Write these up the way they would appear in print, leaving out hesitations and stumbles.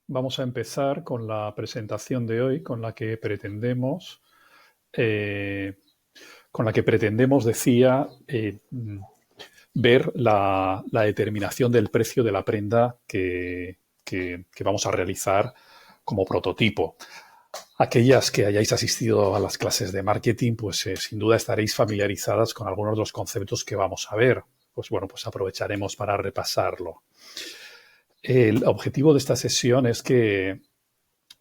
Vamos a empezar con la presentación de hoy, eh, decía, ver la determinación del precio de la prenda que vamos a realizar como prototipo. Aquellas que hayáis asistido a las clases de marketing, pues sin duda estaréis familiarizadas con algunos de los conceptos que vamos a ver. Pues bueno, pues aprovecharemos para repasarlo. El objetivo de esta sesión es que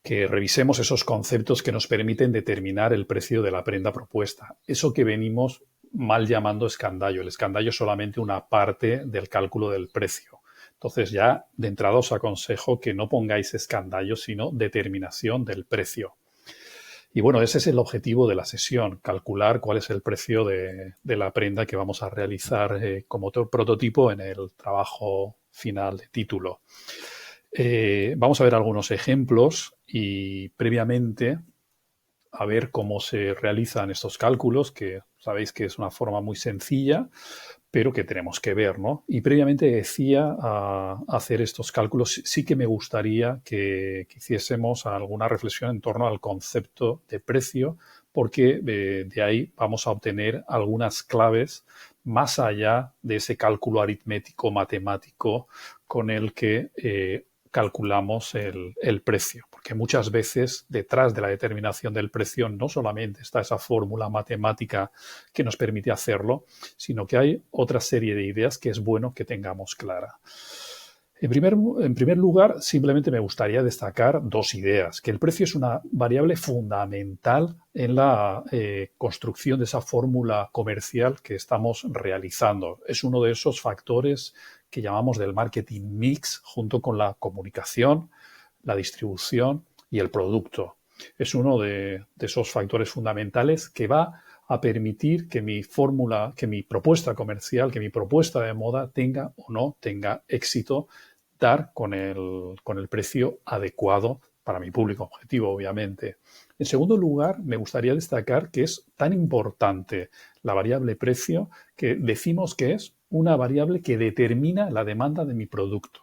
revisemos esos conceptos que nos permiten determinar el precio de la prenda propuesta. Eso que venimos mal llamando escandallo. El escandallo es solamente una parte del cálculo del precio. Entonces ya de entrada os aconsejo que no pongáis escandallo, sino determinación del precio. Y bueno, ese es el objetivo de la sesión, calcular cuál es el precio de la prenda que vamos a realizar como prototipo en el trabajo final de título. Vamos a ver algunos ejemplos y previamente a ver cómo se realizan estos cálculos, que sabéis que es una forma muy sencilla, pero que tenemos que ver, ¿no? Y previamente decía a hacer estos cálculos, sí que me gustaría que hiciésemos alguna reflexión en torno al concepto de precio, porque de ahí vamos a obtener algunas claves más allá de ese cálculo aritmético matemático con el que calculamos el precio. Porque muchas veces detrás de la determinación del precio no solamente está esa fórmula matemática que nos permite hacerlo, sino que hay otra serie de ideas que es bueno que tengamos clara. En primer lugar, simplemente me gustaría destacar dos ideas, que el precio es una variable fundamental en la construcción de esa fórmula comercial que estamos realizando. Es uno de esos factores que llamamos del marketing mix junto con la comunicación, la distribución y el producto. Es uno de esos factores fundamentales que va a permitir que mi fórmula, que mi propuesta comercial, que mi propuesta de moda tenga o no tenga éxito, dar con el precio adecuado para mi público objetivo, obviamente. En segundo lugar, me gustaría destacar que es tan importante la variable precio que decimos que es una variable que determina la demanda de mi producto.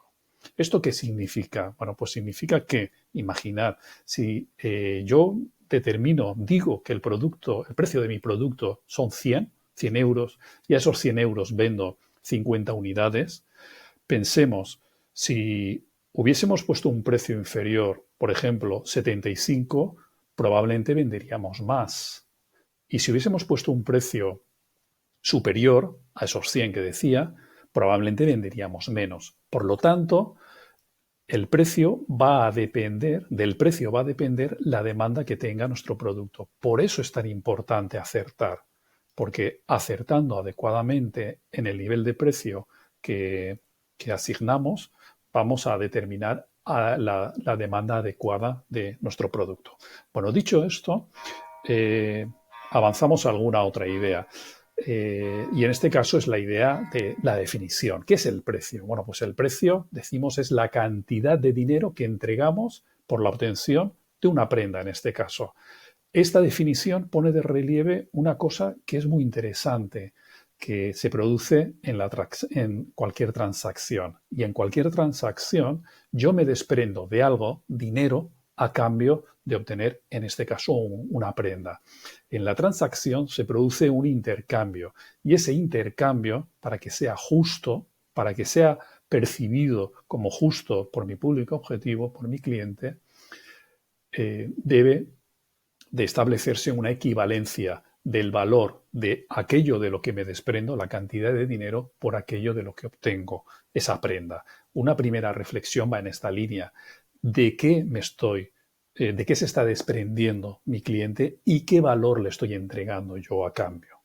¿Esto qué significa? Bueno, pues significa que, imaginad, si yo digo que el precio de mi producto son 100 euros, y a esos 100 euros vendo 50 unidades, pensemos, si hubiésemos puesto un precio inferior, por ejemplo, 75, probablemente venderíamos más. Y si hubiésemos puesto un precio superior a esos 100 que decía, probablemente venderíamos menos. Por lo tanto, del precio va a depender la demanda que tenga nuestro producto. Por eso es tan importante acertar, porque acertando adecuadamente en el nivel de precio que asignamos, vamos a determinar la demanda adecuada de nuestro producto. Bueno, dicho esto, eh, avanzamos a alguna otra idea. Y en este caso es la idea de la definición. ¿Qué es el precio? Bueno, pues el precio, decimos, es la cantidad de dinero que entregamos por la obtención de una prenda, en este caso. Esta definición pone de relieve una cosa que es muy interesante, que se produce en cualquier transacción. Y en cualquier transacción yo me desprendo de algo, dinero, a cambio de obtener, en este caso, una prenda. En la transacción se produce un intercambio y ese intercambio, para que sea justo, para que sea percibido como justo por mi público objetivo, por mi cliente, debe de establecerse una equivalencia del valor de aquello de lo que me desprendo, la cantidad de dinero, por aquello de lo que obtengo, esa prenda. Una primera reflexión va en esta línea. ¿De qué de qué se está desprendiendo mi cliente y qué valor le estoy entregando yo a cambio?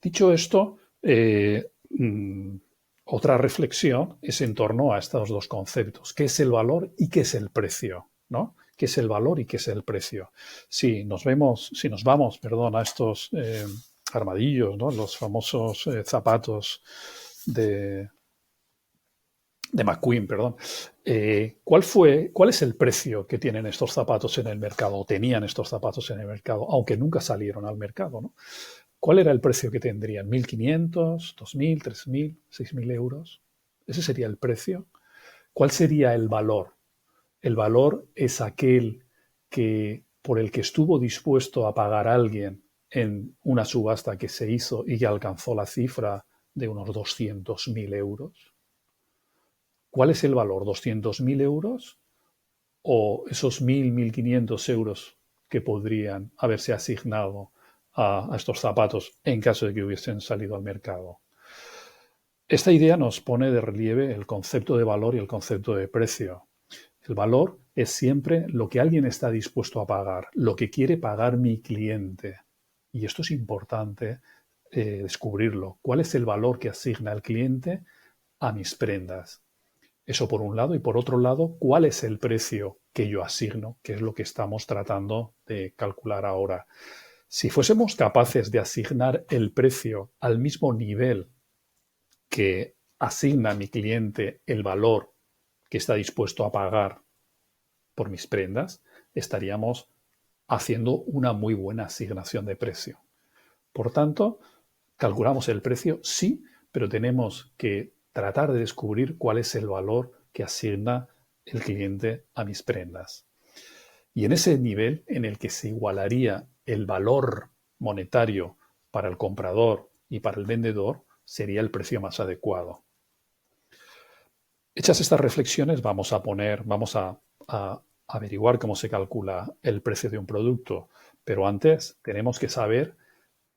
Dicho esto, otra reflexión es en torno a estos dos conceptos. ¿Qué es el valor y qué es el precio? ¿No? ¿Qué es el valor y qué es el precio? Si nos vamos, perdón, a estos armadillos, ¿no? Los famosos zapatos de, de McQueen, perdón. ¿Cuál es el precio que tienen estos zapatos en el mercado? O tenían estos zapatos en el mercado, aunque nunca salieron al mercado, ¿no? ¿Cuál era el precio que tendrían? ¿1.500, 2.000, 3.000, 6.000 euros? ¿Ese sería el precio? ¿Cuál sería el valor? El valor es aquel por el que estuvo dispuesto a pagar alguien en una subasta que se hizo y que alcanzó la cifra de unos 200.000 euros. ¿Cuál es el valor? ¿200.000 euros o esos 1.500 euros que podrían haberse asignado a estos zapatos en caso de que hubiesen salido al mercado? Esta idea nos pone de relieve el concepto de valor y el concepto de precio. El valor es siempre lo que alguien está dispuesto a pagar, lo que quiere pagar mi cliente. Y esto es importante descubrirlo. ¿Cuál es el valor que asigna el cliente a mis prendas? Eso por un lado. Y por otro lado, ¿cuál es el precio que yo asigno? Que es lo que estamos tratando de calcular ahora. Si fuésemos capaces de asignar el precio al mismo nivel que asigna a mi cliente el valor que está dispuesto a pagar por mis prendas, estaríamos haciendo una muy buena asignación de precio. Por tanto, calculamos el precio, sí, pero tenemos que tratar de descubrir cuál es el valor que asigna el cliente a mis prendas. Y en ese nivel en el que se igualaría el valor monetario para el comprador y para el vendedor, sería el precio más adecuado. Hechas estas reflexiones, vamos a averiguar cómo se calcula el precio de un producto, pero antes tenemos que saber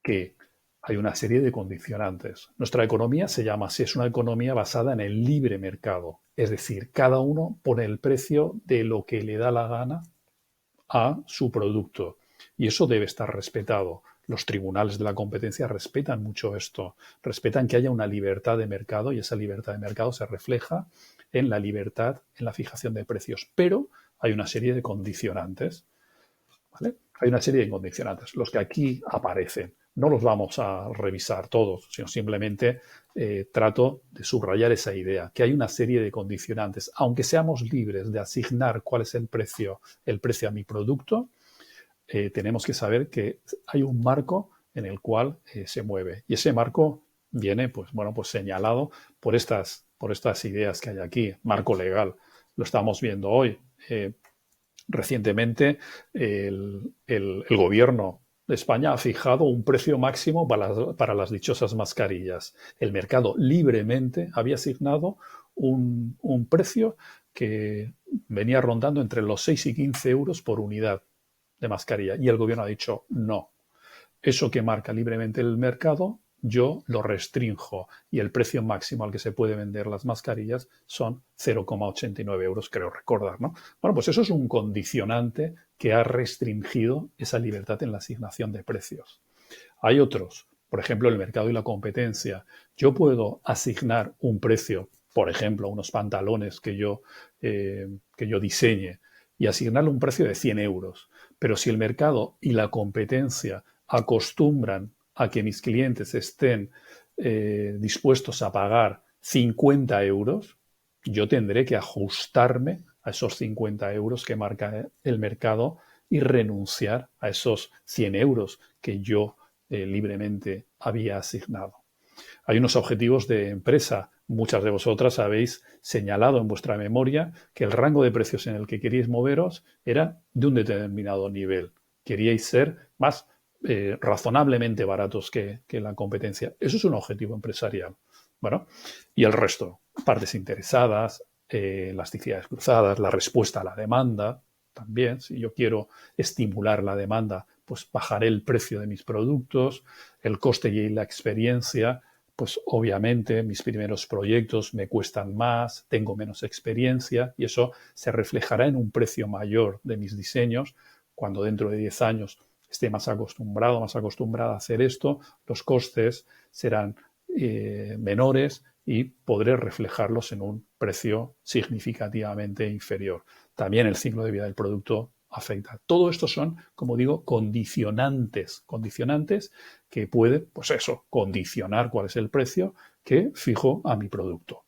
que hay una serie de condicionantes. Nuestra economía se llama así, es una economía basada en el libre mercado, es decir, cada uno pone el precio de lo que le da la gana a su producto y eso debe estar respetado. Los tribunales de la competencia respetan mucho esto, respetan que haya una libertad de mercado y esa libertad de mercado se refleja en la libertad en la fijación de precios. Pero hay una serie de condicionantes, ¿vale? Hay una serie de condicionantes, los que aquí aparecen. No los vamos a revisar todos, sino simplemente trato de subrayar esa idea, que hay una serie de condicionantes. Aunque seamos libres de asignar cuál es el precio a mi producto, tenemos que saber que hay un marco en el cual se mueve. Y ese marco viene, pues señalado por estas ideas que hay aquí. Marco legal. Lo estamos viendo hoy. Recientemente, el gobierno de España ha fijado un precio máximo para las dichosas mascarillas. El mercado libremente había asignado un precio que venía rondando entre los 6 y 15 euros por unidad de mascarilla. Y el gobierno ha dicho no. Eso que marca libremente el mercado, yo lo restrinjo y el precio máximo al que se puede vender las mascarillas son 0,89 euros, creo recordar, ¿no? Bueno, pues eso es un condicionante que ha restringido esa libertad en la asignación de precios. Hay otros, por ejemplo, el mercado y la competencia. Yo puedo asignar un precio, por ejemplo, unos pantalones que yo diseñe y asignarle un precio de 100 euros. Pero si el mercado y la competencia acostumbran a que mis clientes estén dispuestos a pagar 50 euros, yo tendré que ajustarme a esos 50 euros que marca el mercado y renunciar a esos 100 euros que yo libremente había asignado. Hay unos objetivos de empresa. Muchas de vosotras habéis señalado en vuestra memoria que el rango de precios en el que queríais moveros era de un determinado nivel. Queríais ser más razonablemente baratos que la competencia. Eso es un objetivo empresarial. Bueno, y el resto, partes interesadas, elasticidades cruzadas, la respuesta a la demanda, también, si yo quiero estimular la demanda, pues bajaré el precio de mis productos, el coste y la experiencia, pues obviamente mis primeros proyectos me cuestan más, tengo menos experiencia y eso se reflejará en un precio mayor de mis diseños cuando dentro de 10 años esté más acostumbrada a hacer esto, los costes serán menores y podré reflejarlos en un precio significativamente inferior. También el ciclo de vida del producto afecta. Todo esto son, como digo, condicionantes que pueden, pues eso, condicionar cuál es el precio que fijo a mi producto.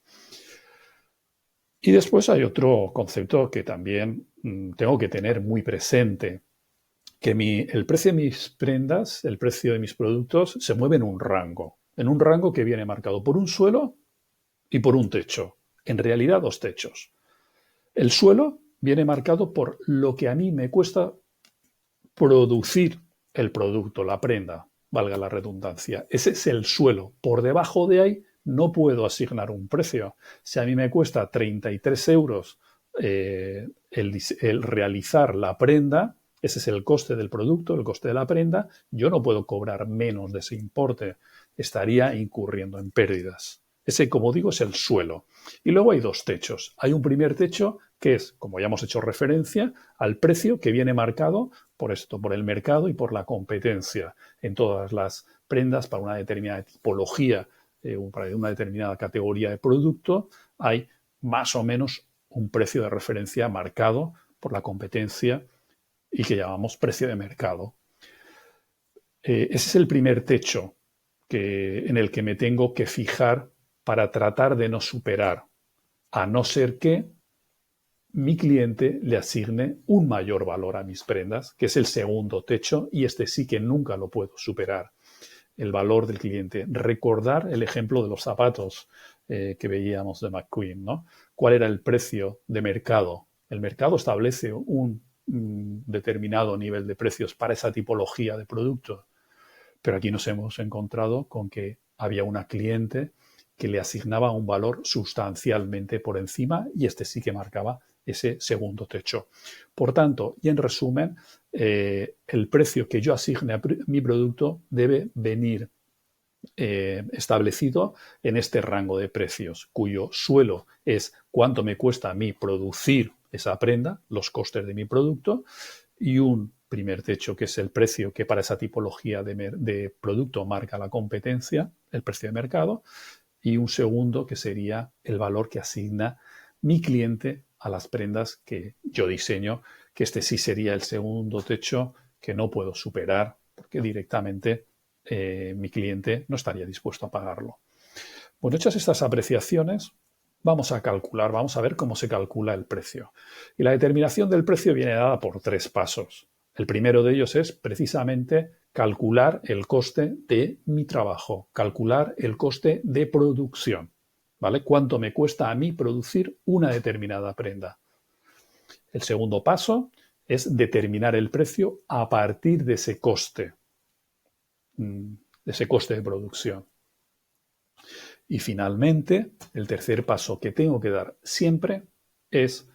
Y después hay otro concepto que también tengo que tener muy presente, que el precio de mis prendas, el precio de mis productos se mueve en un rango que viene marcado por un suelo y por un techo. En realidad, dos techos. El suelo viene marcado por lo que a mí me cuesta producir el producto, la prenda, valga la redundancia. Ese es el suelo. Por debajo de ahí no puedo asignar un precio. Si a mí me cuesta 33 euros el realizar la prenda, ese es el coste del producto, el coste de la prenda, yo no puedo cobrar menos de ese importe. Estaría incurriendo en pérdidas. Ese, como digo, es el suelo. Y luego hay dos techos. Hay un primer techo que es, como ya hemos hecho referencia, al precio que viene marcado por esto, por el mercado y por la competencia en todas las prendas para una determinada tipología, para una determinada categoría de producto, hay más o menos un precio de referencia marcado por la competencia y que llamamos precio de mercado. Ese es el primer techo en el que me tengo que fijar para tratar de no superar, a no ser que mi cliente le asigne un mayor valor a mis prendas, que es el segundo techo, y este sí que nunca lo puedo superar, el valor del cliente. Recordar el ejemplo de los zapatos que veíamos de McQueen, ¿no? ¿Cuál era el precio de mercado? El mercado establece un determinado nivel de precios para esa tipología de producto, pero aquí nos hemos encontrado con que había una cliente que le asignaba un valor sustancialmente por encima y este sí que marcaba ese segundo techo. Por tanto, y en resumen, el precio que yo asigne a mi producto debe venir establecido en este rango de precios, cuyo suelo es cuánto me cuesta a mí producir esa prenda, los costes de mi producto, y un primer techo que es el precio que para esa tipología de producto marca la competencia, el precio de mercado, y un segundo que sería el valor que asigna mi cliente a las prendas que yo diseño, que este sí sería el segundo techo que no puedo superar porque directamente mi cliente no estaría dispuesto a pagarlo. Bueno, hechas estas apreciaciones, vamos a calcular, vamos a ver cómo se calcula el precio. Y la determinación del precio viene dada por 3 pasos. El primero de ellos es precisamente calcular el coste de mi trabajo, calcular el coste de producción, ¿vale? ¿Cuánto me cuesta a mí producir una determinada prenda? El segundo paso es determinar el precio a partir de ese coste de producción. Y finalmente, el tercer paso que tengo que dar siempre es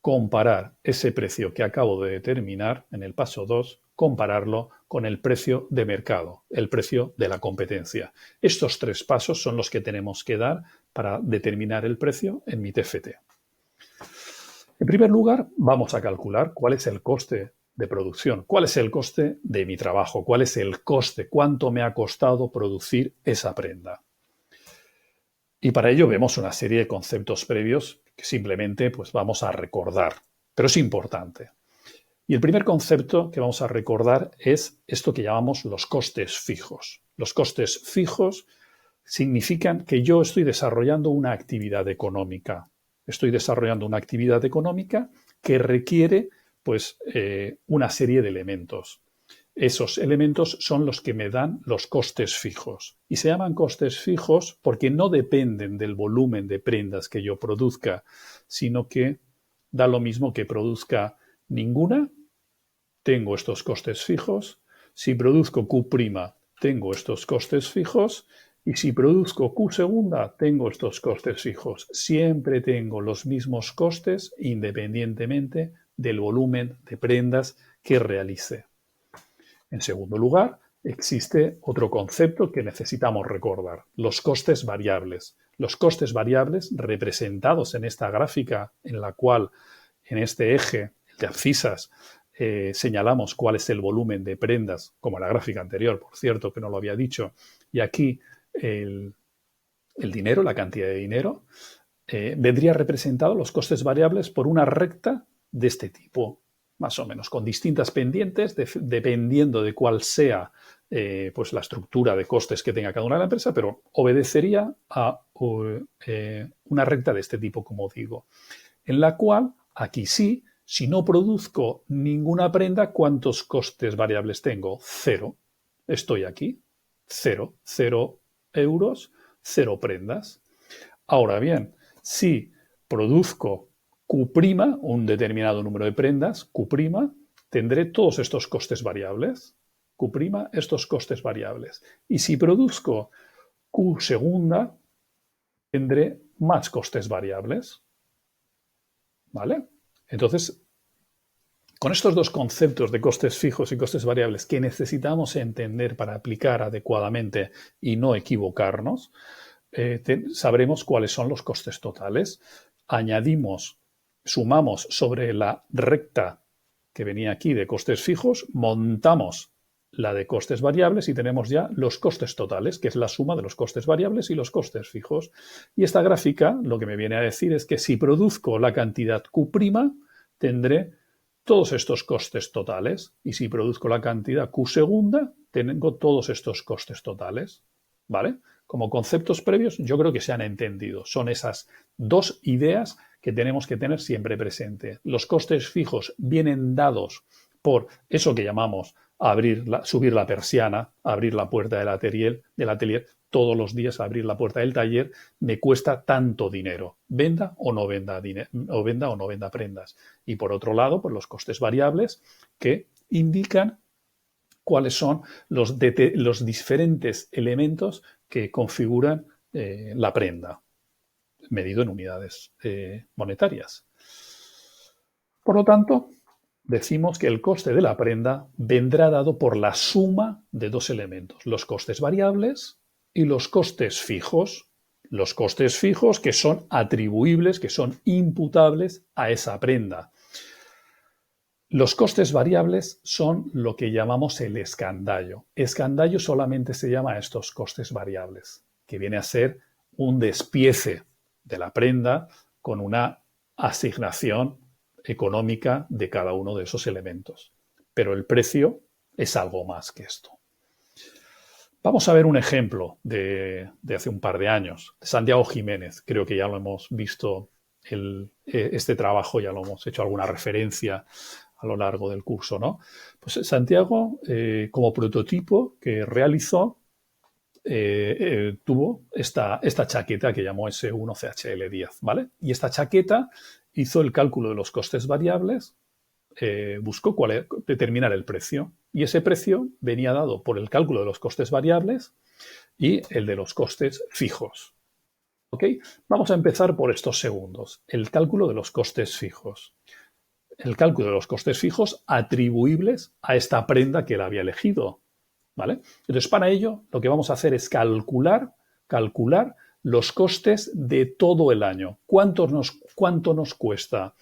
comparar ese precio que acabo de determinar en el paso 2, compararlo con el precio de mercado, el precio de la competencia. Estos 3 pasos son los que tenemos que dar para determinar el precio en mi TFT. En primer lugar, vamos a calcular cuál es el coste de producción, cuál es el coste de mi trabajo, cuál es el coste, cuánto me ha costado producir esa prenda. Y para ello vemos una serie de conceptos previos que simplemente pues, vamos a recordar, pero es importante. Y el primer concepto que vamos a recordar es esto que llamamos los costes fijos. Los costes fijos significan que yo estoy desarrollando una actividad económica. Estoy desarrollando una actividad económica que requiere pues, una serie de elementos. Esos elementos son los que me dan los costes fijos. Y se llaman costes fijos porque no dependen del volumen de prendas que yo produzca, sino que da lo mismo que produzca ninguna, tengo estos costes fijos. Si produzco Q', tengo estos costes fijos. Y si produzco Q segunda, tengo estos costes fijos. Siempre tengo los mismos costes independientemente del volumen de prendas que realice. En segundo lugar, existe otro concepto que necesitamos recordar, los costes variables. Los costes variables representados en esta gráfica en la cual en este eje de abscisas señalamos cuál es el volumen de prendas, como en la gráfica anterior, por cierto, que no lo había dicho, y aquí el dinero, la cantidad de dinero, vendría representado los costes variables por una recta de este tipo, más o menos, con distintas pendientes, dependiendo de cuál sea pues la estructura de costes que tenga cada una de la empresa, pero obedecería a una recta de este tipo, como digo, en la cual, aquí sí, si no produzco ninguna prenda, ¿cuántos costes variables tengo? 0. Estoy aquí, 0. 0 euros, 0 prendas. Ahora bien, si produzco Q', Q', un determinado número de prendas, Q', tendré todos estos costes variables. Q', estos costes variables. Y si produzco Q segunda, tendré más costes variables. ¿Vale? Entonces, con estos dos conceptos de costes fijos y costes variables que necesitamos entender para aplicar adecuadamente y no equivocarnos, sabremos cuáles son los costes totales. Añadimos, sumamos sobre la recta que venía aquí de costes fijos, montamos la de costes variables y tenemos ya los costes totales, que es la suma de los costes variables y los costes fijos. Y esta gráfica lo que me viene a decir es que si produzco la cantidad Q', tendré todos estos costes totales. Y si produzco la cantidad Q segunda, tengo todos estos costes totales. ¿Vale? Como conceptos previos, yo creo que se han entendido. Son esas dos ideas que tenemos que tener siempre presente. Los costes fijos vienen dados por eso que llamamos subir la persiana, abrir la puerta del atelier, todos los días abrir la puerta del taller me cuesta tanto dinero, venda o no venda prendas. Y por otro lado, pues los costes variables que indican cuáles son los diferentes elementos que configuran la prenda, medido en unidades monetarias. Por lo tanto, decimos que el coste de la prenda vendrá dado por la suma de dos elementos, los costes variables y los costes fijos. Los costes fijos que son atribuibles, que son imputables a esa prenda. Los costes variables son lo que llamamos el escandallo. Escandallo solamente se llama a estos costes variables, que viene a ser un despiece de la prenda con una asignación económica de cada uno de esos elementos. Pero el precio es algo más que esto. Vamos a ver un ejemplo de hace un par de años, de Santiago Jiménez. Creo que ya lo hemos visto, este trabajo ya lo hemos hecho alguna referencia a lo largo del curso, ¿no? Pues Santiago, como prototipo que realizó, tuvo esta chaqueta que llamó S1CHL10, ¿vale? Y esta chaqueta hizo el cálculo de los costes variables, buscó determinar el precio, y ese precio venía dado por el cálculo de los costes variables y el de los costes fijos. ¿Ok? Vamos a empezar por estos segundos. El cálculo de los costes fijos. El cálculo de los costes fijos atribuibles a esta prenda que él había elegido. ¿Vale? Entonces, para ello, lo que vamos a hacer es calcular los costes de todo el año. ¿Cuánto nos cuesta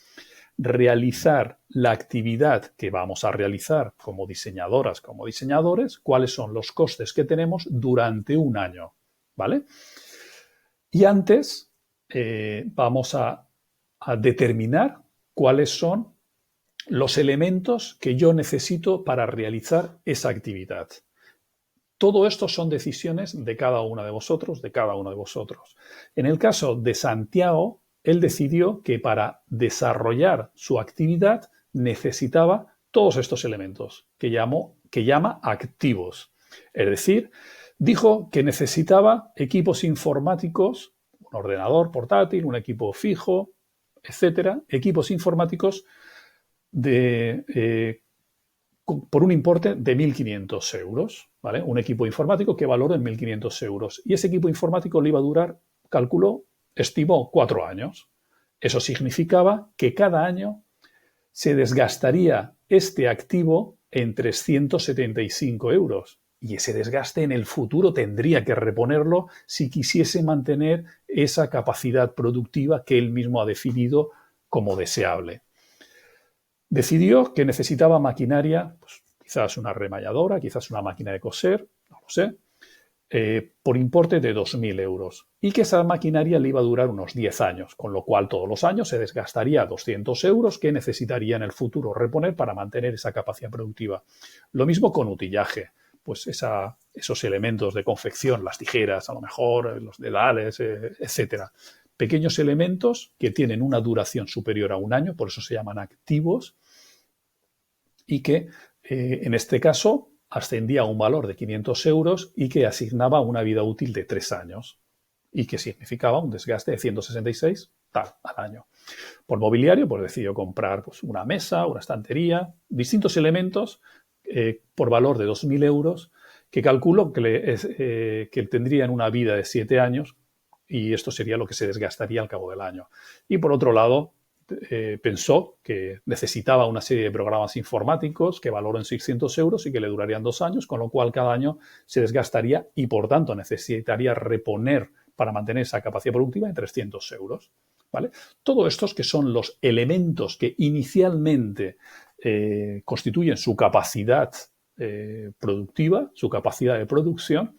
realizar la actividad que vamos a realizar como diseñadoras, como diseñadores? ¿Cuáles son los costes que tenemos durante un año? ¿Vale? Y antes vamos a determinar cuáles son los elementos que yo necesito para realizar esa actividad. Todo esto son decisiones de cada una de vosotros, En el caso de Santiago, él decidió que para desarrollar su actividad necesitaba todos estos elementos que llama activos. Es decir, dijo que necesitaba equipos informáticos, un ordenador portátil, un equipo fijo, etcétera, equipos informáticos por un importe de 1.500 euros, ¿vale? Un equipo informático que valoró en 1.500 euros. Y ese equipo informático le iba a durar, estimó 4 años. Eso significaba que cada año se desgastaría este activo en 375 euros. Y ese desgaste en el futuro tendría que reponerlo si quisiese mantener esa capacidad productiva que él mismo ha definido como deseable. Decidió que necesitaba maquinaria, pues, quizás una remalladora, quizás una máquina de coser, no lo sé, por importe de 2.000 euros. Y que esa maquinaria le iba a durar unos 10 años, con lo cual todos los años se desgastaría 200 euros que necesitaría en el futuro reponer para mantener esa capacidad productiva. Lo mismo con utillaje, pues esos elementos de confección, las tijeras, a lo mejor, los dedales, etcétera. Pequeños elementos que tienen una duración superior a un año, por eso se llaman activos, y que en este caso ascendía a un valor de 500 euros y que asignaba una vida útil de 3 años y que significaba un desgaste de 166 al año. Por mobiliario, pues decidió comprar pues, una mesa, una estantería, distintos elementos por valor de 2.000 euros, que calculo que tendrían una vida de 7 años y esto sería lo que se desgastaría al cabo del año. Y por otro lado, pensó que necesitaba una serie de programas informáticos que valoró en 600 euros y que le durarían 2 años, con lo cual cada año se desgastaría y por tanto necesitaría reponer para mantener esa capacidad productiva en 300 euros. ¿Vale? Todos estos que son los elementos que inicialmente constituyen su capacidad productiva, su capacidad de producción,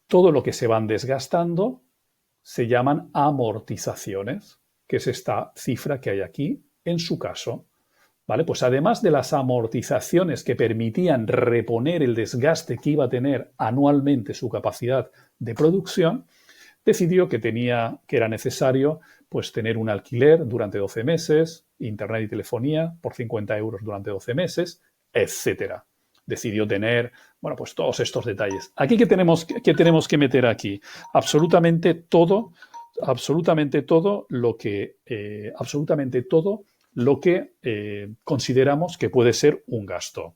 todo lo que se van desgastando se llaman amortizaciones, que es esta cifra que hay aquí en su caso. ¿Vale? Pues además de las amortizaciones que permitían reponer el desgaste que iba a tener anualmente su capacidad de producción, decidió que era necesario pues, tener un alquiler durante 12 meses, internet y telefonía por 50 euros durante 12 meses, etcétera. Decidió tener, bueno, pues todos estos detalles. Aquí, ¿qué tenemos que meter aquí? Absolutamente todo lo que consideramos que puede ser un gasto.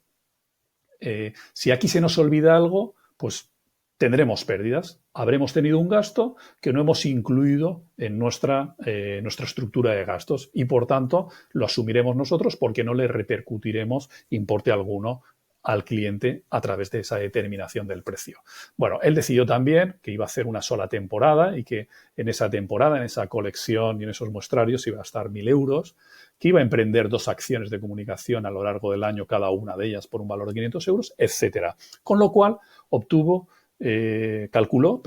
Si aquí se nos olvida algo, pues tendremos pérdidas. Habremos tenido un gasto que no hemos incluido en nuestra estructura de gastos y, por tanto, lo asumiremos nosotros porque no le repercutiremos importe alguno al cliente a través de esa determinación del precio. Bueno, él decidió también que iba a hacer una sola temporada y que en esa temporada, en esa colección y en esos muestrarios iba a gastar 1.000 euros, que iba a emprender 2 acciones de comunicación a lo largo del año, cada una de ellas por un valor de 500 euros, etcétera. Con lo cual calculó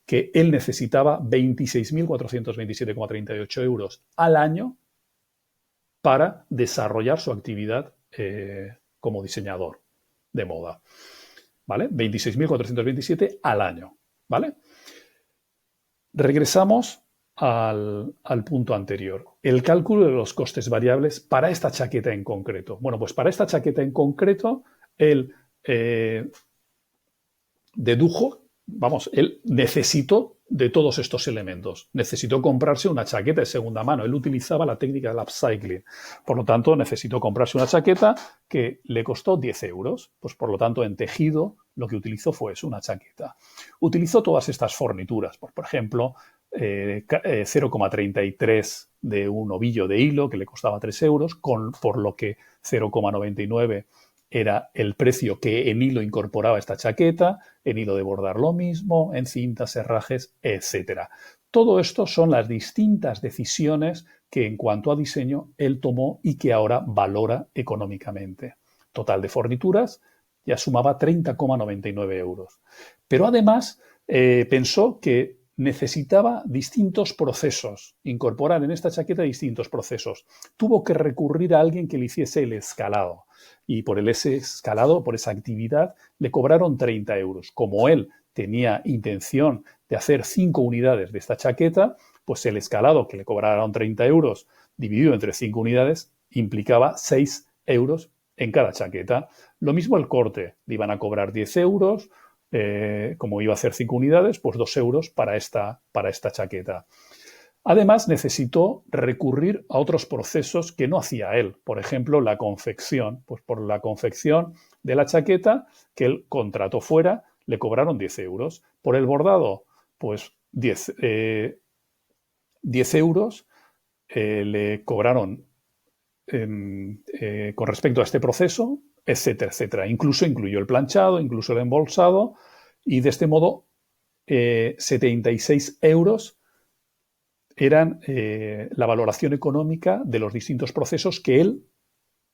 que él necesitaba 26.427,38 euros al año para desarrollar su actividad como diseñador de moda. ¿Vale? 26.427 al año. ¿Vale? Regresamos al punto anterior. El cálculo de los costes variables para esta chaqueta en concreto. Bueno, pues para esta chaqueta en concreto, él él necesitó de todos estos elementos. Necesitó comprarse una chaqueta de segunda mano. Él utilizaba la técnica del upcycling. Por lo tanto, necesitó comprarse una chaqueta que le costó 10 euros. Pues, por lo tanto, en tejido, lo que utilizó fue eso, una chaqueta. Utilizó todas estas fornituras. Por ejemplo, 0,33 de un ovillo de hilo que le costaba 3 euros, por lo que 0,99 era el precio que en hilo incorporaba esta chaqueta, en hilo de bordar lo mismo, en cintas, herrajes, etcétera. Todo esto son las distintas decisiones que en cuanto a diseño él tomó y que ahora valora económicamente. Total de fornituras ya sumaba 30,99 euros. Pero además pensó que necesitaba distintos procesos, incorporar en esta chaqueta distintos procesos. Tuvo que recurrir a alguien que le hiciese el escalado. Y por ese escalado, por esa actividad, le cobraron 30 euros. Como él tenía intención de hacer 5 unidades de esta chaqueta, pues el escalado que le cobraron 30 euros dividido entre 5 unidades implicaba 6 euros en cada chaqueta. Lo mismo el corte, le iban a cobrar 10 euros, como iba a hacer 5 unidades, pues 2 euros para esta chaqueta. Además, necesitó recurrir a otros procesos que no hacía él. Por ejemplo, la confección. Pues por la confección de la chaqueta que él contrató fuera, le cobraron 10 euros. Por el bordado, pues 10 euros le cobraron con respecto a este proceso, etcétera, etcétera. Incluso incluyó el planchado, incluso el embolsado, y de este modo 76 euros eran la valoración económica de los distintos procesos que él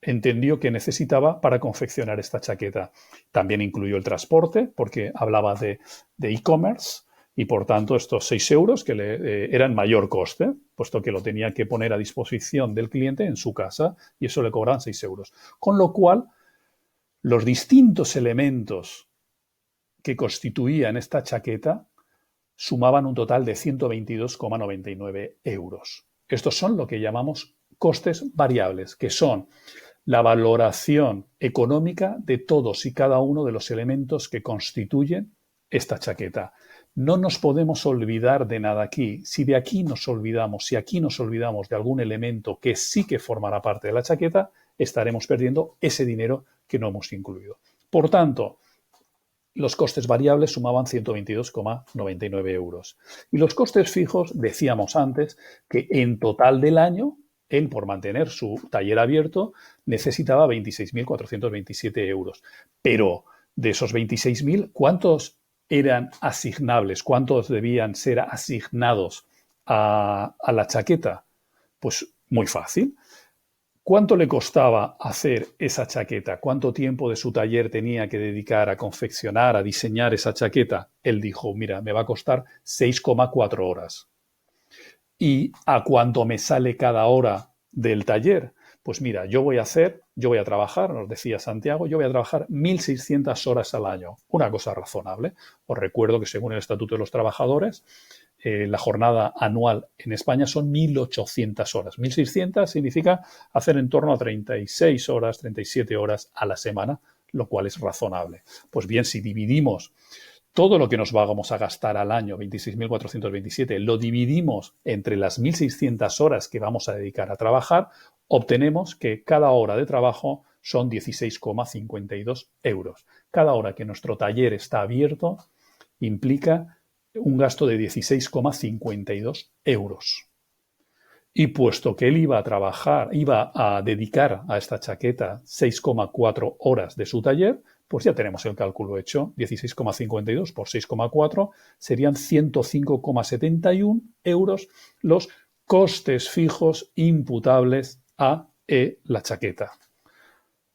entendió que necesitaba para confeccionar esta chaqueta. También incluyó el transporte, porque hablaba de e-commerce, y por tanto estos 6 euros que eran mayor coste, puesto que lo tenía que poner a disposición del cliente en su casa, y eso le cobraban 6 euros. Con lo cual, los distintos elementos que constituían esta chaqueta sumaban un total de 122,99 euros. Estos son lo que llamamos costes variables, que son la valoración económica de todos y cada uno de los elementos que constituyen esta chaqueta. no nos podemos olvidar de nada aquí. Si de aquí nos olvidamos, si aquí nos olvidamos de algún elemento que sí que formará parte de la chaqueta, estaremos perdiendo ese dinero que no hemos incluido. Por tanto, los costes variables sumaban 122,99 euros. Y los costes fijos, decíamos antes, que en total del año, él por mantener su taller abierto necesitaba 26.427 euros. Pero de esos 26.000, ¿cuántos eran asignables? ¿Cuántos debían ser asignados a la chaqueta? Pues muy fácil. ¿Cuánto le costaba hacer esa chaqueta? ¿Cuánto tiempo de su taller tenía que dedicar a confeccionar, a diseñar esa chaqueta? Él dijo, mira, me va a costar 6,4 horas. ¿Y a cuánto me sale cada hora del taller? Pues mira, yo voy a trabajar, nos decía Santiago, yo voy a trabajar 1.600 horas al año. Una cosa razonable. Os recuerdo que según el Estatuto de los Trabajadores, la jornada anual en España son 1.800 horas. 1.600 significa hacer en torno a 36 horas, 37 horas a la semana, lo cual es razonable. Pues bien, si dividimos todo lo que nos vamos a gastar al año, 26.427, lo dividimos entre las 1.600 horas que vamos a dedicar a trabajar, obtenemos que cada hora de trabajo son 16,52 euros. Cada hora que nuestro taller está abierto implica un gasto de 16,52 euros. Y puesto que él iba a dedicar a esta chaqueta 6,4 horas de su taller, pues ya tenemos el cálculo hecho. 16,52 por 6,4 serían 105,71 euros los costes fijos imputables a la chaqueta.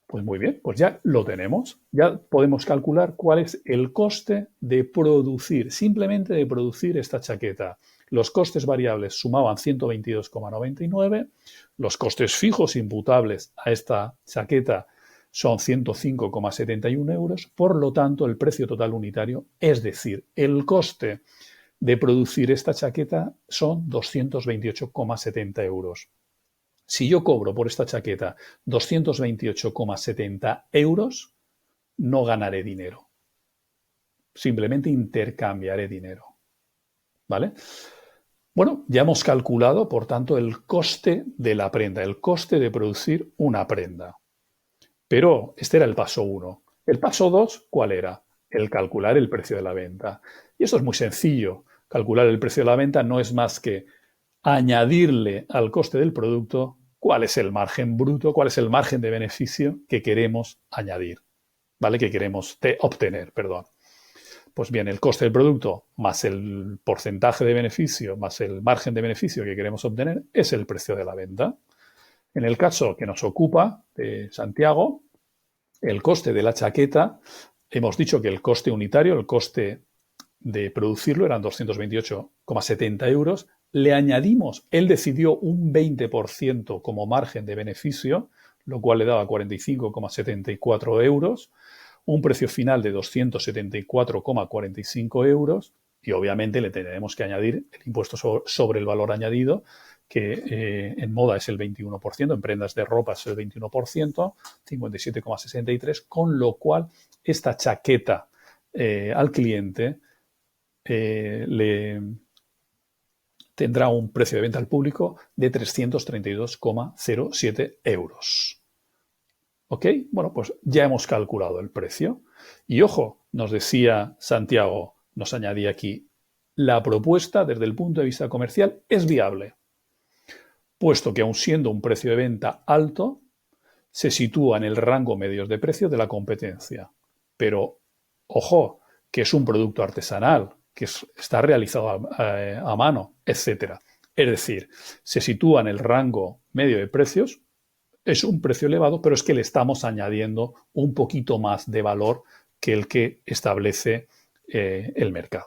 Pues muy bien, pues ya lo tenemos. Ya podemos calcular cuál es el coste de producir, simplemente de producir esta chaqueta. Los costes variables sumaban 122,99, los costes fijos imputables a esta chaqueta son 105,71 euros, por lo tanto el precio total unitario, es decir, el coste de producir esta chaqueta son 228,70 euros. Si yo cobro por esta chaqueta 228,70 euros, no ganaré dinero. Simplemente intercambiaré dinero. ¿Vale? Bueno, ya hemos calculado, por tanto, el coste de la prenda, el coste de producir una prenda. Pero este era el paso 1. El paso 2, ¿cuál era? El calcular el precio de la venta. Y esto es muy sencillo. Calcular el precio de la venta no es más que añadirle al coste del producto cuál es el margen bruto, cuál es el margen de beneficio que queremos añadir, ¿vale? Que queremos obtener, perdón. Pues bien, el coste del producto más el porcentaje de beneficio más el margen de beneficio que queremos obtener es el precio de la venta. En el caso que nos ocupa de Santiago, el coste de la chaqueta, hemos dicho que el coste unitario, el coste de producirlo eran 228,70 euros. Le añadimos, él decidió un 20% como margen de beneficio, lo cual le daba 45,74 euros, un precio final de 274,45 euros y obviamente le tenemos que añadir el impuesto sobre el valor añadido, que en moda es el 21%, en prendas de ropa es el 21%, 57,63, con lo cual esta chaqueta al cliente le tendrá un precio de venta al público de 332,07 euros. ¿Ok? Bueno, pues ya hemos calculado el precio. Y ojo, nos decía Santiago, nos añadía aquí, la propuesta desde el punto de vista comercial es viable, puesto que aun siendo un precio de venta alto, se sitúa en el rango medio de precio de la competencia. Pero, ojo, que es un producto artesanal, que está realizado a mano, etc. Es decir, se sitúa en el rango medio de precios, es un precio elevado, pero es que le estamos añadiendo un poquito más de valor que el que establece el mercado.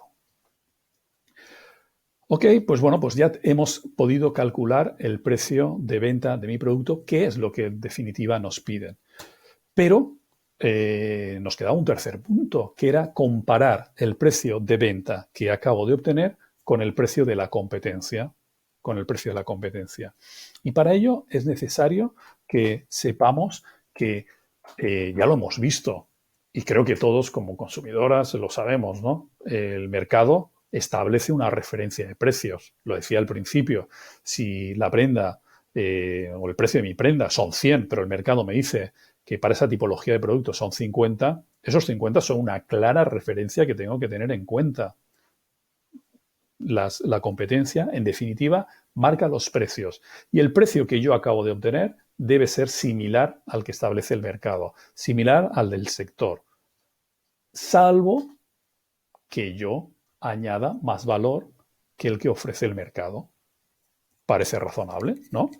Ok, pues bueno, pues ya hemos podido calcular el precio de venta de mi producto, que es lo que en definitiva nos piden. Pero nos quedaba un tercer punto, que era comparar el precio de venta que acabo de obtener con el precio de la competencia. Y para ello es necesario que sepamos que ya lo hemos visto, y creo que todos como consumidoras lo sabemos, ¿no? El mercado establece una referencia de precios. Lo decía al principio, si la prenda o el precio de mi prenda son 100, pero el mercado me dice que para esa tipología de productos son 50, esos 50 son una clara referencia que tengo que tener en cuenta. La competencia, en definitiva, marca los precios. Y el precio que yo acabo de obtener debe ser similar al que establece el mercado, similar al del sector, salvo que yo añada más valor que el que ofrece el mercado. Parece razonable, ¿no?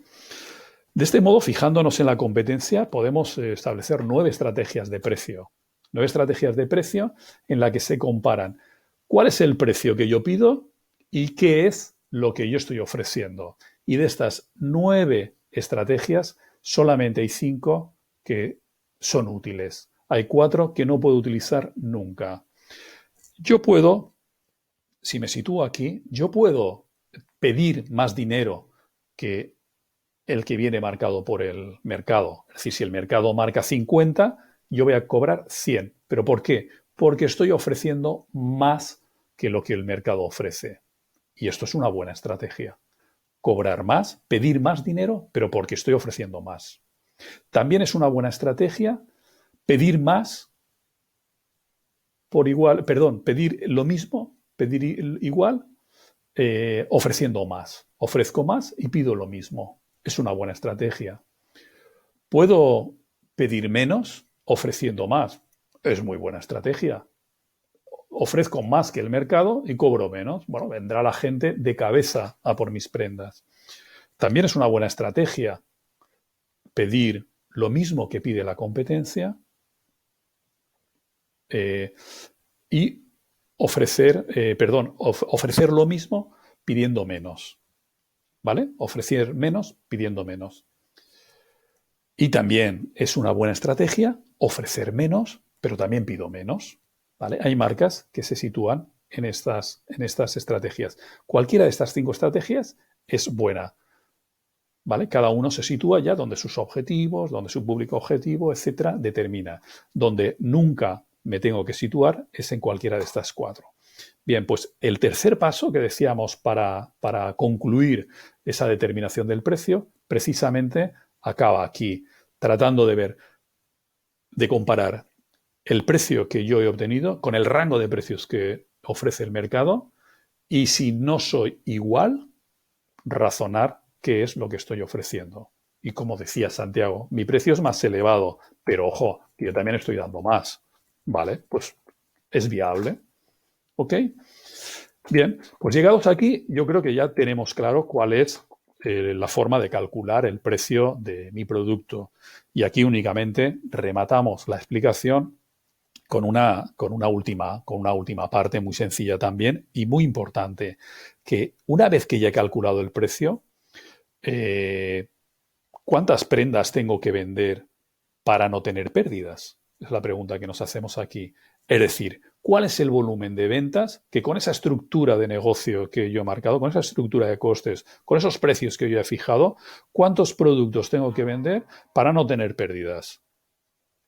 De este modo, fijándonos en la competencia, podemos establecer 9 estrategias de precio. 9 estrategias de precio en las que se comparan cuál es el precio que yo pido y qué es lo que yo estoy ofreciendo. Y de estas 9 estrategias, solamente hay 5 que son útiles. Hay 4 que no puedo utilizar nunca. Yo puedo, si me sitúo aquí, yo puedo pedir más dinero que el que viene marcado por el mercado. Es decir, si el mercado marca 50, yo voy a cobrar 100. ¿Pero por qué? Porque estoy ofreciendo más que lo que el mercado ofrece. Y esto es una buena estrategia. Cobrar más, pedir más dinero, pero porque estoy ofreciendo más. También es una buena estrategia pedir más por igual, perdón, pedir lo mismo, pedir igual, ofreciendo más. Ofrezco más y pido lo mismo. Es una buena estrategia. ¿Puedo pedir menos ofreciendo más? Es muy buena estrategia. Ofrezco más que el mercado y cobro menos. Bueno, vendrá la gente de cabeza a por mis prendas. También es una buena estrategia pedir lo mismo que pide la competencia y ofrecer lo mismo pidiendo menos. ¿Vale? Ofrecer menos pidiendo menos. Y también es una buena estrategia ofrecer menos, pero también pido menos. ¿Vale? Hay marcas que se sitúan en estas estrategias. Cualquiera de estas 5 estrategias es buena. ¿Vale? Cada uno se sitúa ya donde sus objetivos, donde su público objetivo, etcétera, determina. Donde nunca me tengo que situar es en cualquiera de estas 4. Bien, pues el tercer paso que decíamos para concluir esa determinación del precio, precisamente acaba aquí, tratando de comparar el precio que yo he obtenido con el rango de precios que ofrece el mercado y si no soy igual, razonar qué es lo que estoy ofreciendo. Y como decía Santiago, mi precio es más elevado, pero ojo, yo también estoy dando más. ¿Vale? Pues es viable. ¿Ok? Bien, pues llegados aquí, yo creo que ya tenemos claro cuál es la forma de calcular el precio de mi producto. Y aquí únicamente rematamos la explicación con una última parte muy sencilla también y muy importante, que una vez que ya he calculado el precio, ¿cuántas prendas tengo que vender para no tener pérdidas? Es la pregunta que nos hacemos aquí. Es decir, ¿cuál es el volumen de ventas que con esa estructura de negocio que yo he marcado, con esa estructura de costes, con esos precios que yo he fijado, cuántos productos tengo que vender para no tener pérdidas?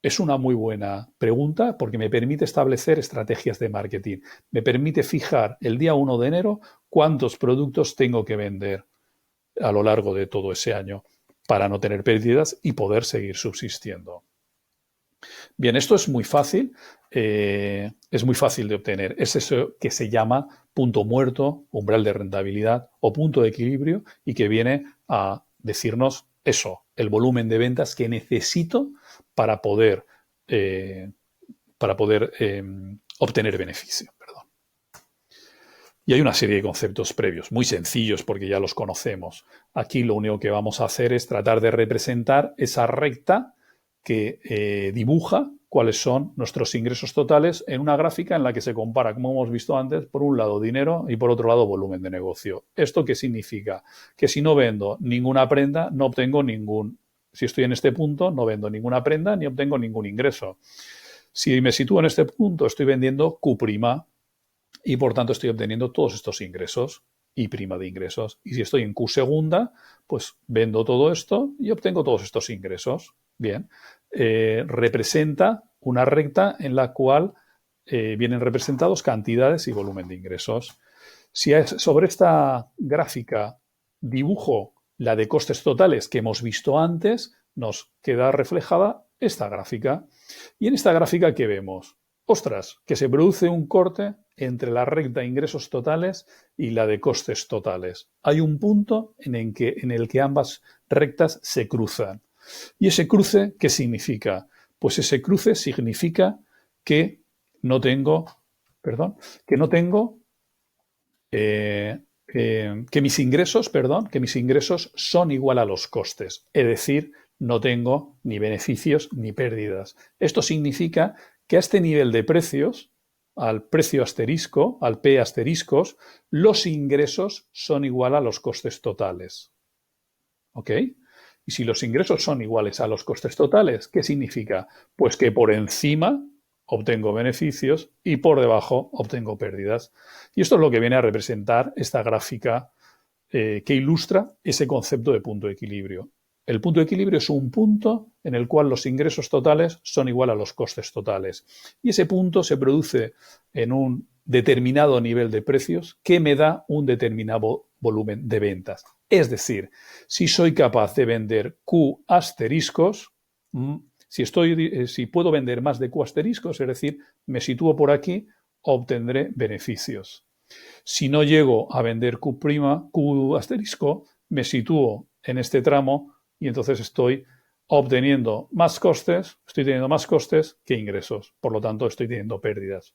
Es una muy buena pregunta porque me permite establecer estrategias de marketing. Me permite fijar el día 1 de enero cuántos productos tengo que vender a lo largo de todo ese año para no tener pérdidas y poder seguir subsistiendo. Bien, esto es muy fácil de obtener. Es eso que se llama punto muerto, umbral de rentabilidad o punto de equilibrio y que viene a decirnos eso, el volumen de ventas que necesito para poder obtener beneficio. Perdón. Y hay una serie de conceptos previos, muy sencillos porque ya los conocemos. Aquí lo único que vamos a hacer es tratar de representar esa recta que dibuja cuáles son nuestros ingresos totales en una gráfica en la que se compara, como hemos visto antes, por un lado dinero y por otro lado volumen de negocio. ¿Esto qué significa? Que si no vendo ninguna prenda, no obtengo si estoy en este punto, no vendo ninguna prenda ni obtengo ningún ingreso. Si me sitúo en este punto, estoy vendiendo Q' y por tanto estoy obteniendo todos estos ingresos y prima de ingresos. Y si estoy en Q segunda, pues vendo todo esto y obtengo todos estos ingresos. Bien, representa una recta en la cual vienen representados cantidades y volumen de ingresos. Sobre esta gráfica dibujo la de costes totales que hemos visto antes, nos queda reflejada esta gráfica. Y en esta gráfica, ¿qué vemos? Ostras, que se produce un corte entre la recta de ingresos totales y la de costes totales. Hay un punto en el que ambas rectas se cruzan. ¿Y ese cruce qué significa? Pues ese cruce significa que no tengo, que no tengo que mis ingresos son igual a los costes, es decir, no tengo ni beneficios ni pérdidas. Esto significa que a este nivel de precios, al precio asterisco, al P asteriscos, los ingresos son igual a los costes totales. ¿Ok? Y si los ingresos son iguales a los costes totales, ¿qué significa? Pues que por encima obtengo beneficios y por debajo obtengo pérdidas. Y esto es lo que viene a representar esta gráfica que ilustra ese concepto de punto de equilibrio. El punto de equilibrio es un punto en el cual los ingresos totales son igual a los costes totales. Y ese punto se produce en un determinado nivel de precios que me da un determinado volumen de ventas. Es decir, si soy capaz de vender Q asteriscos, si puedo vender más de Q asteriscos, es decir, me sitúo por aquí, obtendré beneficios. Si no llego a vender Q asterisco, me sitúo en este tramo y entonces estoy teniendo más costes que ingresos. Por lo tanto, estoy teniendo pérdidas.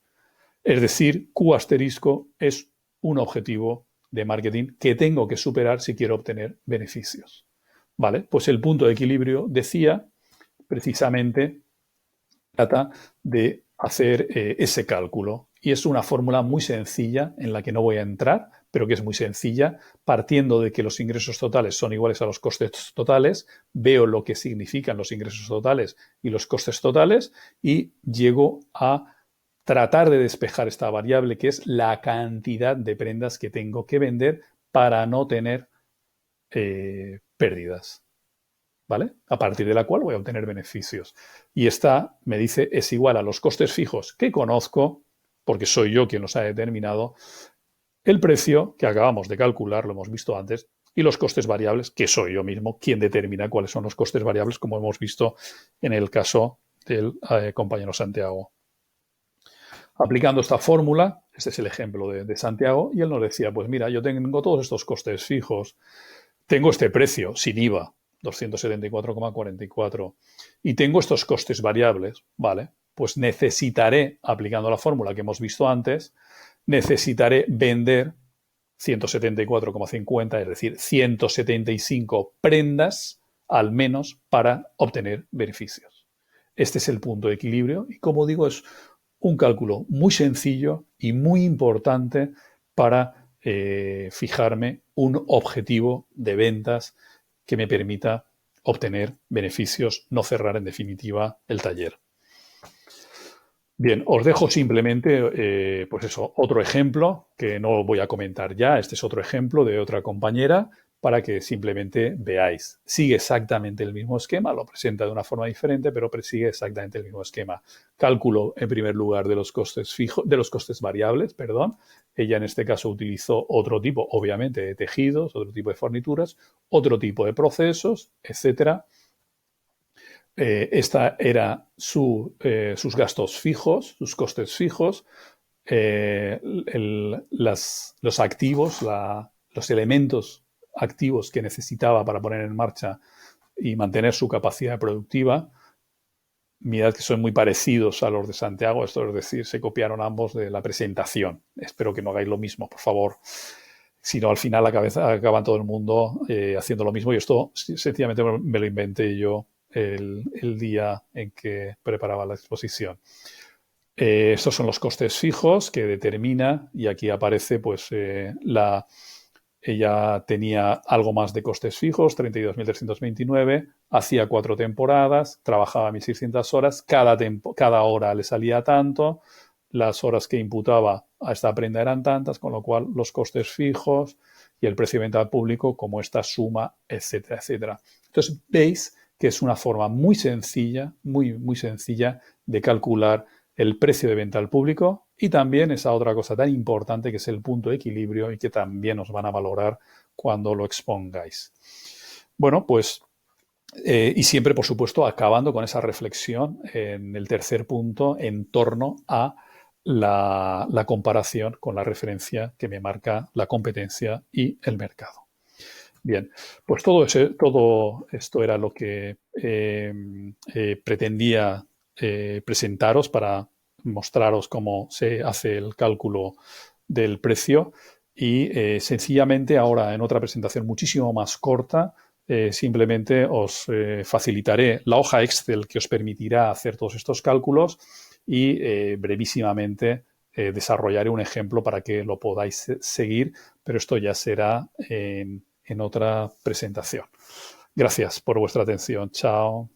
Es decir, Q asterisco es un objetivo de marketing que tengo que superar si quiero obtener beneficios. ¿Vale? Pues el punto de equilibrio, decía, precisamente trata de hacer ese cálculo. Y es una fórmula muy sencilla en la que no voy a entrar, pero que es muy sencilla, partiendo de que los ingresos totales son iguales a los costes totales, veo lo que significan los ingresos totales y los costes totales y llego a tratar de despejar esta variable que es la cantidad de prendas que tengo que vender para no tener pérdidas. ¿Vale? A partir de la cual voy a obtener beneficios. Y esta, me dice, es igual a los costes fijos que conozco, porque soy yo quien los ha determinado, el precio que acabamos de calcular, lo hemos visto antes, y los costes variables, que soy yo mismo quien determina cuáles son los costes variables, como hemos visto en el caso del compañero Santiago. Aplicando esta fórmula, este es el ejemplo de Santiago, y él nos decía, pues mira, yo tengo todos estos costes fijos, tengo este precio sin IVA, 274,44, y tengo estos costes variables, ¿vale? Pues necesitaré, aplicando la fórmula que hemos visto antes, necesitaré vender 174,50, es decir, 175 prendas al menos para obtener beneficios. Este es el punto de equilibrio y, como digo, es un cálculo muy sencillo y muy importante para fijarme un objetivo de ventas que me permita obtener beneficios, no cerrar en definitiva el taller. Bien, os dejo simplemente, pues eso, otro ejemplo que no voy a comentar ya. Este es otro ejemplo de otra compañera para que simplemente veáis. Sigue exactamente el mismo esquema, lo presenta de una forma diferente, pero sigue exactamente el mismo esquema. Cálculo, en primer lugar, de los costes fijos, de los costes variables, perdón. Ella en este caso utilizó otro tipo, obviamente, de tejidos, otro tipo de fornituras, otro tipo de procesos, etcétera. Esta era sus gastos fijos, sus costes fijos, los activos, los elementos activos que necesitaba para poner en marcha y mantener su capacidad productiva. Mirad que son muy parecidos a los de Santiago, esto es decir, se copiaron ambos de la presentación. Espero que no hagáis lo mismo, por favor. Si no, al final acaban todo el mundo haciendo lo mismo y esto sencillamente me lo inventé yo el día en que preparaba la exposición. Estos son los costes fijos que determina y aquí aparece pues ella tenía algo más de costes fijos, 32.329, hacía 4 temporadas, trabajaba 1.600 horas, cada hora le salía tanto, las horas que imputaba a esta prenda eran tantas, con lo cual los costes fijos y el precio de venta al público como esta suma, etcétera, etcétera. Entonces veis que es una forma muy sencilla, muy sencilla de calcular el precio de venta al público y también esa otra cosa tan importante que es el punto de equilibrio y que también os van a valorar cuando lo expongáis. Bueno, pues, y siempre, por supuesto, acabando con esa reflexión en el tercer punto en torno a la comparación con la referencia que me marca la competencia y el mercado. Bien, pues todo esto era lo que pretendía presentaros para mostraros cómo se hace el cálculo del precio y sencillamente ahora en otra presentación muchísimo más corta simplemente os facilitaré la hoja Excel que os permitirá hacer todos estos cálculos y brevísimamente desarrollaré un ejemplo para que lo podáis seguir, pero esto ya será en otra presentación. Gracias por vuestra atención. Chao.